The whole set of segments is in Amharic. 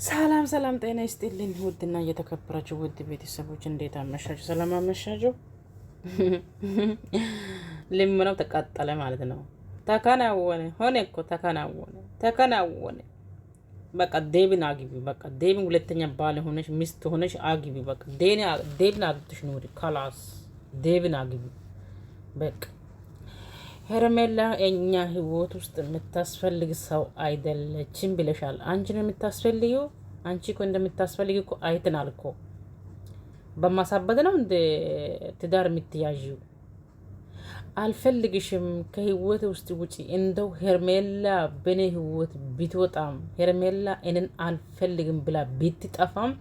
ሰላም ሰላም፣ ጤና ይስጥልኝ ውድና እየተከበራችሁ ውድ ቤተሰቦች እንዴት አመሻችሁ? ሰላም አመሻችሁ። ልመናው ተቃጠለ ማለት ነው። ተከናወነ፣ ሆነ እኮ ተከናወነ። በቃ ዴብን አግቢ። በቃ ዴብን ሁለተኛ ባል ሆነሽ ሚስት ሆነሽ አግቢ። በቃ ዴብን አግብተሽ ኑሪ። ካላስ ዴብን አግቢ በቃ። ሄርሜላ እኛ ህይወት ውስጥ የምታስፈልግ ሰው አይደለችም ብለሻል። አንቺ ነው የምታስፈልጊው። አንቺ እኮ እንደምታስፈልጊ እኮ አይተናል እኮ። በማሳበድ ነው እንደ ትዳር የምትያዥው። አልፈልግሽም፣ ከህይወት ውስጥ ውጪ። እንደው ሄርሜላ በኔ ህይወት ብትወጣም ሄርሜላ እኔን አልፈልግም ብላ ብትጠፋም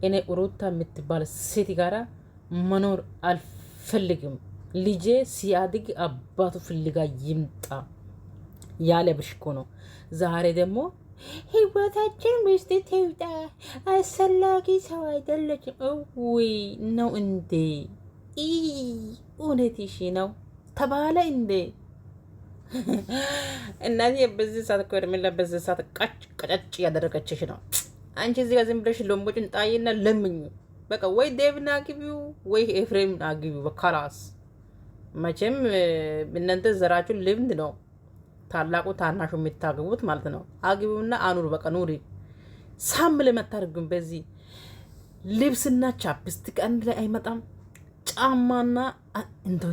እኔ ሩታ የምትባል ሴት ጋራ መኖር አልፈልግም። ልጄ ሲያድግ አባቱ ፍልጋ ይምጣ ያለ ብሽኮ ነው። ዛሬ ደግሞ ህይወታችን ውስጥ ትውጣ፣ አስፈላጊ ሰው አይደለችም። ወይ ነው እንዴ? እውነትሽ ነው ተባለ እንዴ? እናቴ በዚህ ሰዓት እኮ ሄርሜላ በዚህ ሰዓት ቀጨጭ ያደረገችሽ ነው። አንቺ እዚህ ጋር ዝም ብለሽ ሎምቦጭን ጣይና ለምኙ በቃ። ወይ ዴቭን አግቢው ወይ ኤፍሬም አግቢው በካላስ። መቼም እናንተ ዘራችሁን ልምድ ነው ታላቁ ታናሹ የምታገቡት ማለት ነው። አግቢውና አኑሩ በቃ ኑሪ። ሳምል መታርጉም በዚህ ልብስና ቻፕስቲክ አንድ ላይ አይመጣም። ጫማና እንዶ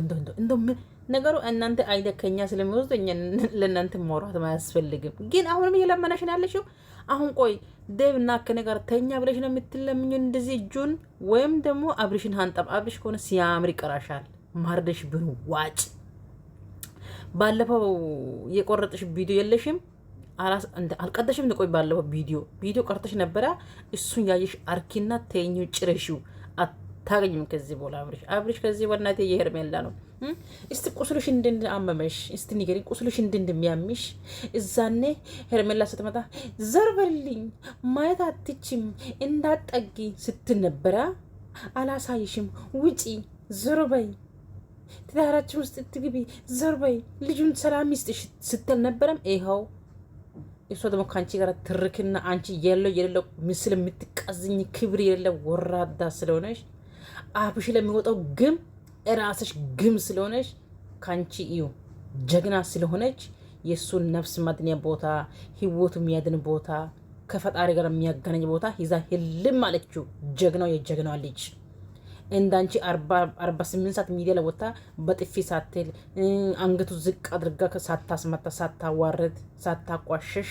ነገሩ እናንተ አይደ ከኛ ስለሚወስዱ እኛ ለእናንተ ማውራት አያስፈልግም። ግን አሁንም እየለመነሽ ነው ያለሽው። አሁን ቆይ ዴቭ እና ከኔ ጋር ተኛ ብለሽ ነው የምትለምኙ እንደዚህ እጁን? ወይም ደግሞ አብሪሽን ሀንጠብ። አብሪሽ ከሆነ ሲያምር ይቀራሻል። ማርደሽ ብን ዋጭ። ባለፈው የቆረጥሽ ቪዲዮ የለሽም? አልቀደሽም? ንቆይ ባለፈው ቪዲዮ ቀርተሽ ነበረ። እሱን ያየሽ አርኪና ተኙ ጭረሽው አታገኝም። ከዚህ በኋላ አብሪሽ ከዚህ በኋላ እናቴ የሄርሜላ ነው። እስቲ ቁስልሽ አመመሽ? እስቲ ንገሪኝ፣ ቁስልሽ እንደሚያምሽ። እዛኔ ሄርሜላ ስትመጣ ዘርበልኝ ማየት አትችም እንዳጠጊ ስትል ነበረ። አላሳይሽም፣ ውጪ፣ ዞር በይ፣ ትዳራችን ውስጥ ትግቢ፣ ዞር በይ፣ ልጁን ሰላም ይስጥሽ ስትል ነበረም። ይኸው እሷ ደግሞ ከአንቺ ጋር ትርክና አንቺ የሌለው ምስል የምትቀዝኝ ክብር የሌለው ወራዳ ስለሆነሽ አፍሽ ለሚወጣው ግም እራስሽ ግም ስለሆነች ካንቺ እዩ ጀግና ስለሆነች የሱን ነፍስ ማድኛ ቦታ ህይወቱ የሚያድን ቦታ ከፈጣሪ ጋር የሚያገናኝ ቦታ ይዛ ህልም አለችው። ጀግናው የጀግናዋ ልጅ እንዳንቺ 48 ሰዓት ሚዲያ ላይ ወጣ በጥፊ ሳትል አንገቱ ዝቅ አድርጋ ሳታስመታ ሳታዋረድ ሳታቋሸሽ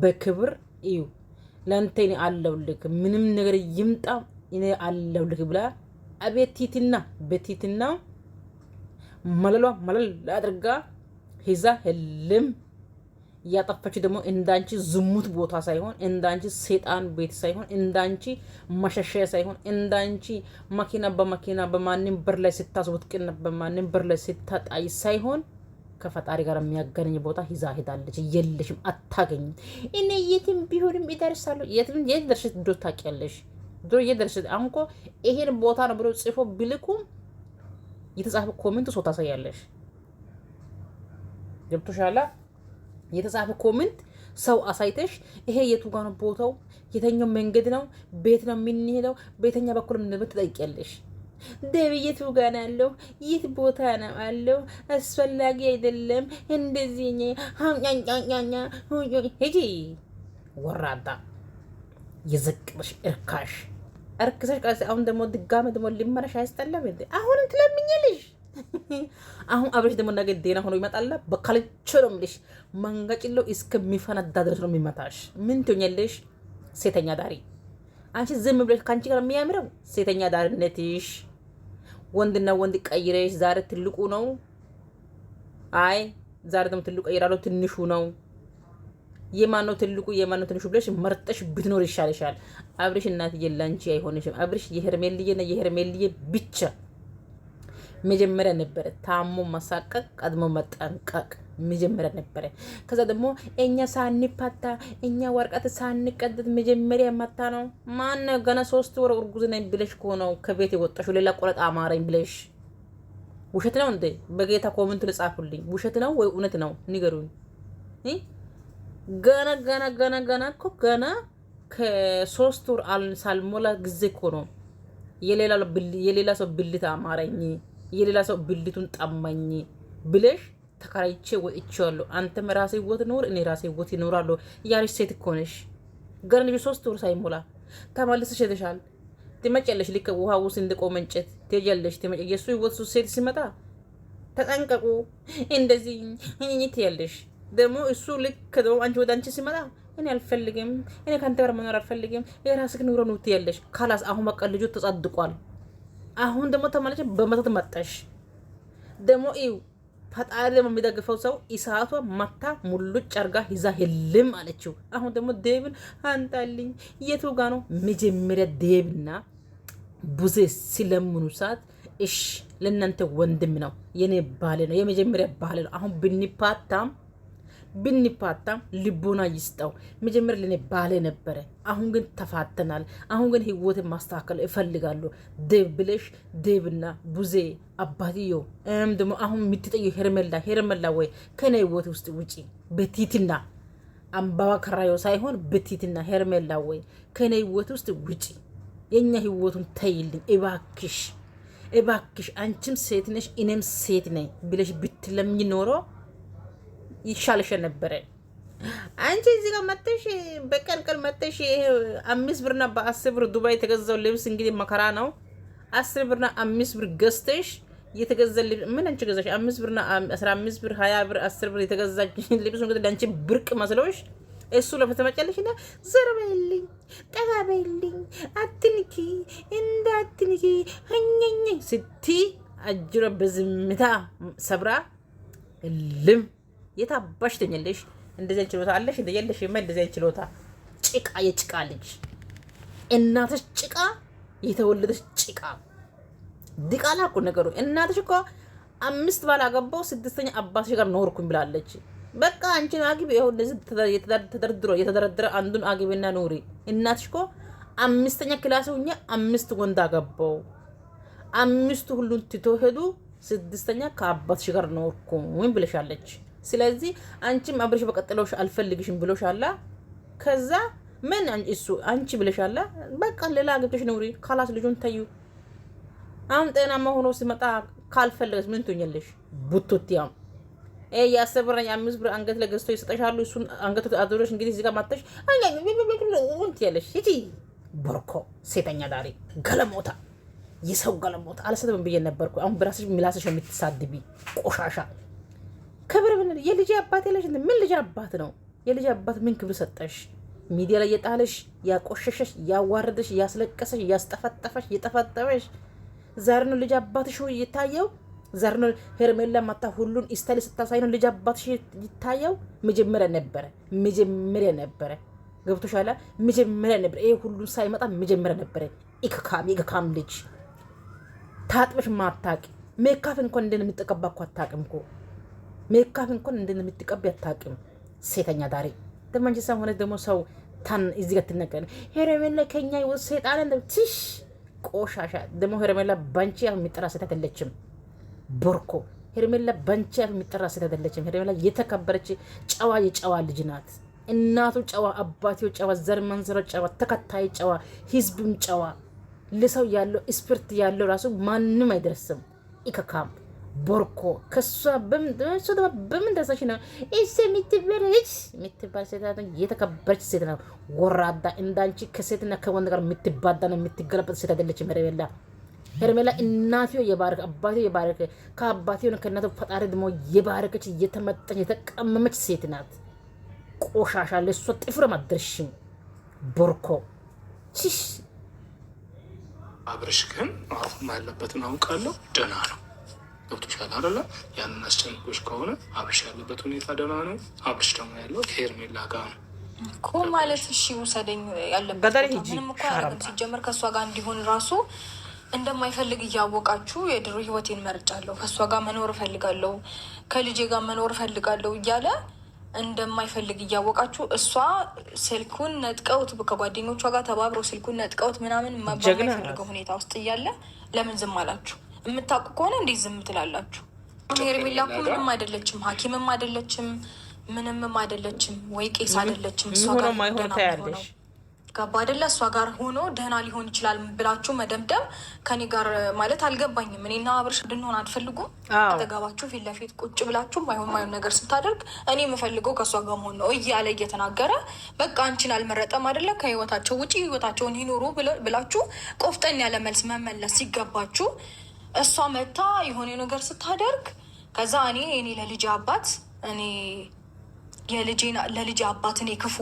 በክብር እዩ ለአንተ እኔ አለሁልህ ምንም ነገር ይምጣ እኔ አለሁልህ ብላ አቤቲትና በቲትና መለል አድርጋ ሂዛ ህልም ያጠፋች። ደግሞ እንዳንቺ ዝሙት ቦታ ሳይሆን እንዳንቺ ሰይጣን ቤት ሳይሆን እንዳንቺ መሸሸያ ሳይሆን እንዳንቺ መኪና በመኪና በማንም በር ላይ ስታስወጥቅና በማንም በር ላይ ስታጣይ ሳይሆን ከፈጣሪ ጋር የሚያገናኝ ቦታ ሂዛ ሄዳለች። የለሽም፣ አታገኝም። እኔ የትም ቢሆንም ይደርሳለሁ። የት ደርሰሽ ዶ ታውቂያለሽ? ዶ የደርሰ አሁን እኮ ይሄን ቦታ ነው ብሎ ጽፎ ብልኩ የተጻፈ ኮሜንት ሰው ታሳያለሽ። ገብቶሻላ? የተጻፈ ኮሜንት ሰው አሳይተሽ ይሄ የቱ ጋር ነው ቦታው፣ የተኛው መንገድ ነው፣ ቤት ነው የምንሄደው፣ በየተኛ በኩል ምን ትጠይቂያለሽ? ዴቭ የቱ ጋር ነው ያለው? የት ቦታ ነው ያለው? አስፈላጊ አይደለም እንደዚህ ሂጂ ወራዳ የዘቅበሽ እርካሽ እርክሰሽ ቃል። አሁን ደግሞ ድጋሜ ደግሞ ሊመረሽ አያስጠላም እንዴ? አሁንም ትለምኛለሽ። አሁን አብረሽ ደግሞ ነገ ዴና ሆኖ ይመጣላ። በካልቾ ነው የምልሽ። መንገጭሎ እስከሚፈነዳ ድረስ ነው የሚመታሽ። ምን ትሆኛለሽ? ሴተኛ ዳሪ። አንቺ ዝም ብለሽ ከአንቺ ጋር የሚያምረው ሴተኛ ዳሪነትሽ። ወንድና ወንድ ቀይረሽ ዛሬ ትልቁ ነው። አይ ዛሬ ደግሞ ትልቁ ቀይራለሁ ትንሹ ነው። የማነው ትልቁ የማነው ትንሹ ብለሽ መርጠሽ ብትኖር ይሻልሻል። አብርሽ እናትዬ ላንቺ አይሆንሽም። አብርሽ የሄርሜልዬና የሄርሜልዬ ብቻ መጀመሪያ ነበረ። ታሞ መሳቀቅ ቀድሞ መጠንቀቅ መጀመሪያ ነበረ። ከዛ ደግሞ እኛ ሳንፋታ እኛ ወርቀት ሳንቀደድ መጀመሪያ መታ ነው። ማን ገና 3 ወር እርጉዝ ነኝ ብለሽ እኮ ነው ከቤት የወጣሽው። ሌላ ቆረጥ አማረኝ ብለሽ። ውሸት ነው እንዴ? በጌታ ኮሜንት ልጻፉልኝ። ውሸት ነው ወይ እውነት ነው? ንገሩኝ። ገና እኮ ገና ከ3 ወር ሳልሞላ ጊዜ እኮ ነው የሌላ ሰው ብልት አማረኝ፣ የሌላ ሰው ብልቱን ጠማኝ ብለሽ ተከራይቼ ወጥቼዋለሁ። አንተም ራሴ ህይወት ኖር፣ እኔ ራሴ ህይወት ይኖራለሁ ያለሽ ሴት እኮ ነሽ። ገና ልጅ 3 ወር ሳይሞላ ተመልሰሽ ሄደሻል። ትመጪያለሽ፣ ልክ ውሃ ውስጥ እንደቆመ እንጨት ትሄጃለሽ። የእሱ ህይወት ሴት ሲመጣ ተጠንቀቁ እንደዚህ ትያለሽ። ደግሞ እሱ ልክ ደግሞ አንቺ ወደ አንቺ ሲመጣ እኔ አልፈልግም፣ እኔ ከአንተ ጋር መኖር አልፈልግም፣ የራስህ ኑሮ ነው ትያለሽ። ካላስ አሁን በቃ ልጁ ተጸድቋል። አሁን ደግሞ ተመለሽ በመተት መጣሽ። ደግሞ ይው ፈጣሪ ደግሞ የሚደግፈው ሰው ኢሳቷ መታ ሙሉጭ አርጋ ይዛ ህልም አለችው። አሁን ደግሞ ዴብን አንጣልኝ። የቱ ጋ ነው መጀመሪያ ዴብና ቡዜ ሲለምኑ ሰዓት እሽ ለእናንተ ወንድም ነው የኔ ባሌ ነው የመጀመሪያ ባሌ ነው። አሁን ብንፓታም ልቦና ይስጠው። መጀመሪያ ለኔ ባሌ ነበረ። አሁን ግን ተፋተናል። አሁን ግን ህይወትን ማስተካከል እፈልጋለሁ። ዴብ ብለሽ ዴብና ቡዜ አባትዮ ደግሞ አሁን የምትጠዩ ሄርሜላ ወይ ከኔ ህይወት ውስጥ ውጪ በቲትና አምባባ ከራዮ ሳይሆን በቲትና ሄርሜላ ወይ ከኔ ህይወት ውስጥ ውጪ። የኛ ህይወቱን ተይልኝ እባክሽ። አንቺም ሴት ነሽ እኔም ሴት ነኝ ብለሽ ብትለምኝ ኖሮ ይሻልሽ ነበረ። አንቺ እዚህ ጋር መጥተሽ በቀን መጥተሽ 5 ብርና በ10 ብር ዱባይ የተገዛው ልብስ እንግዲህ መከራ ነው። 10 ብርና 5 ብር ገዝተሽ የተገዛ ልብስ ምን አንቺ ገዛሽ? 5 ብርና 15 ብር 20 ብር 10 ብር የተገዛች ልብስ እንግዲህ ለአንቺ ብርቅ መስሎሽ እሱ ለፈተመጨለሽና ዘርበይልኝ ጠጋበይልኝ አትንኪ እንዳትንኪ ሀኘኝ ስቲ አጅሮ በዝምታ ሰብራ ልም የታባሽ ተኛለሽ። እንደዚህ ችሎታ አለሽ እንደ የለሽ እንደዚህ ችሎታ ጭቃ የጭቃ ልጅ እናትሽ ጭቃ የተወለደሽ ጭቃ ዲቃላ እኮ ነገሩ። እናትሽ እኮ 5 ባል አገባው 6ኛ አባትሽ ጋር ኖርኩኝ ብላለች። በቃ አንቺን አግቢ። ይኸው እንደዚህ የተደረደረ አንዱን አግቢና ኑሪ። እናትሽ እኮ 5ኛ ክላስ ሆኜ 5 ወንድ አገባው 5 ሁሉን ትቶ ሄዱ 6ኛ ከአባትሽ ጋር ኖርኩኝ ብለሻለች። ስለዚህ አንቺም አብረሽ በቀጥሎሽ አልፈልግሽም ብሎሻላ። ከዛ ምን እሱ አንቺ ብለሻላ። በቃ ሌላ አግብተሽ ኑሪ። ካላስ ልጁን ተዩ። አሁን ጤናማ ሆኖ ሲመጣ ካልፈለገሽ ምን ትሆኛለሽ? ቡቱቲያም ያሰብረኝ 5 ብር አንገት ለገዝቶ ይሰጠሻሉ። እሱን አንገቱ አድሮሽ እንግዲህ እዚህ ጋር ማጥተሽ ወንት ያለሽ እቺ ቦርኮ ሴተኛ ዳሪ ገለሞታ የሰው ገለሞታ አልሰተም ብዬ ነበርኩ። አሁን በራስሽ ሚላስሽ የምትሳድቢ ቆሻሻ ክብር ምን የልጅ አባት ያለሽ ምን ልጅ አባት ነው? የልጅ አባት ምን ክብር ሰጠሽ? ሚዲያ ላይ የጣለሽ ያቆሸሸሽ ያዋረደሽ ያስለቀሰሽ ያስጠፈጠፈሽ የጠፈጠበሽ ዛሬ ነው ልጅ አባትሽ ይታየው። ዛሬ ነው ሄርሜላ ማታ ሁሉን ኢስታይል ስታሳይ ነው ልጅ አባትሽ ይታየው። መጀመሪያ ነበረ ገብቶሻል። መጀመሪያ ነበር ይሄ ሁሉን ሳይመጣ መጀመሪያ ነበረ። ኢከካም ልጅ ታጥበሽ ማታቂ ሜካፕ እንኳን እንደምትቀባ እኮ አታውቅም እኮ ሜካፕ እንኳን እንደምትቀባ አታውቅም። ሴተኛ ዳሪ ደማንጂ ሰው ሆነ ደግሞ ሰው ታን እዚህ ጋር ትነገር ሄርሜላ ከኛ ይወስ ሰይጣን እንደትሽ ቆሻሻ ደግሞ ሄርሜላ ባንቺ የሚጠራ ሴት አይደለችም። ቦርኮ ሄርሜላ ባንቺ የሚጠራ ሴት አይደለችም። ሄርሜላ የተከበረች ጨዋ የጨዋ ልጅ ናት። እናቱ ጨዋ፣ አባቴው ጨዋ፣ ዘር መንዘሮ ጨዋ፣ ተከታይ ጨዋ፣ ህዝብም ጨዋ፣ ለሰው ያለው ስፒሪት ያለው ራሱ ማንም አይደርስም። ኢከካም ቦርኮ ከሷ በምን ደረሰሽ ነው እሺ የምትባል ሴት ናት። የተከበረች ሴት ናት። ወራዳ እንዳንቺ ከሴትና ከወንድ ጋር የምትባዳና የምትገለበጥ ሴት አይደለችም ሄርሜላ እናትዮ የባረከ አባትዮ የባረከ ከአባትዮ ከእናትዮ ፈጣሪ ደግሞ የባረከች የተመጠች የተቀመመች ሴት ናት። ቆሻሻ ለሷ ጥፍር ማድረሽም ቦርኮ ቺሽ አብርሽ ግን አሁን ያለበትን አውቃለሁ። ደህና ነው። ገብቶሻል አይደለ? ያንን አስጨንቆሽ ከሆነ አብርሽ ያለበት ሁኔታ ደህና ነው። አብርሽ ደግሞ ያለው ከሄርሜላ ጋር ነው እኮ ማለት እሺ ውሰደኝ ያለበት ምንም እኮ አያደርግም። ሲጀመር ከእሷ ጋር እንዲሆን ራሱ እንደማይፈልግ እያወቃችሁ የድሮ ህይወቴን መርጫለሁ፣ ከእሷ ጋር መኖር እፈልጋለሁ፣ ከልጄ ጋር መኖር እፈልጋለሁ እያለ እንደማይፈልግ እያወቃችሁ እሷ ስልኩን ነጥቀውት ከጓደኞቿ ጋር ተባብረው ስልኩን ነጥቀውት ምናምን በማይፈልገው ሁኔታ ውስጥ እያለ ለምን ዝም አላችሁ? የምታውቁ ከሆነ እንዴት ዝም ትላላችሁ? ሄርሜላ እኮ ምንም አይደለችም፣ ሐኪምም አይደለችም፣ ምንምም አይደለችም፣ ወይ ቄስ አይደለችም። እሷ ጋር ገባ አይደለ? እሷ ጋር ሆኖ ደህና ሊሆን ይችላል ብላችሁ መደምደም ከኔ ጋር ማለት አልገባኝም። እኔና አብርሽ እንድንሆን አትፈልጉም? አጠገባችሁ ፊት ለፊት ቁጭ ብላችሁ ማይሆን ነገር ስታደርግ እኔ የምፈልገው ከእሷ ጋር መሆን ነው እያለ እየተናገረ በቃ አንቺን አልመረጠም አይደለ? ከህይወታቸው ውጪ ህይወታቸውን ይኖሩ ብላችሁ ቆፍጠን ያለ መልስ መመለስ ሲገባችሁ እሷ መታ የሆነ ነገር ስታደርግ ከዛ እኔ ለልጅ አባት እኔ ለልጅ አባት እኔ ክፉ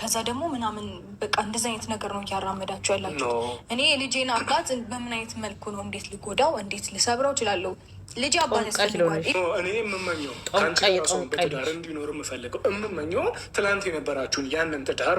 ከዛ ደግሞ ምናምን በቃ እንደዚህ አይነት ነገር ነው እያራመዳችሁ ያላችሁ። እኔ የልጄን አባት በምን አይነት መልኩ ነው እንዴት ልጎዳው እንዴት ልሰብረው እችላለሁ? ልጅ አባት ያስፈልገዋል። እኔ የምመኘው ከአንቺ ራሷን በትዳር እንዲኖር የምፈልገው የምመኘው ትላንት የነበራችሁን ያንን ትዳር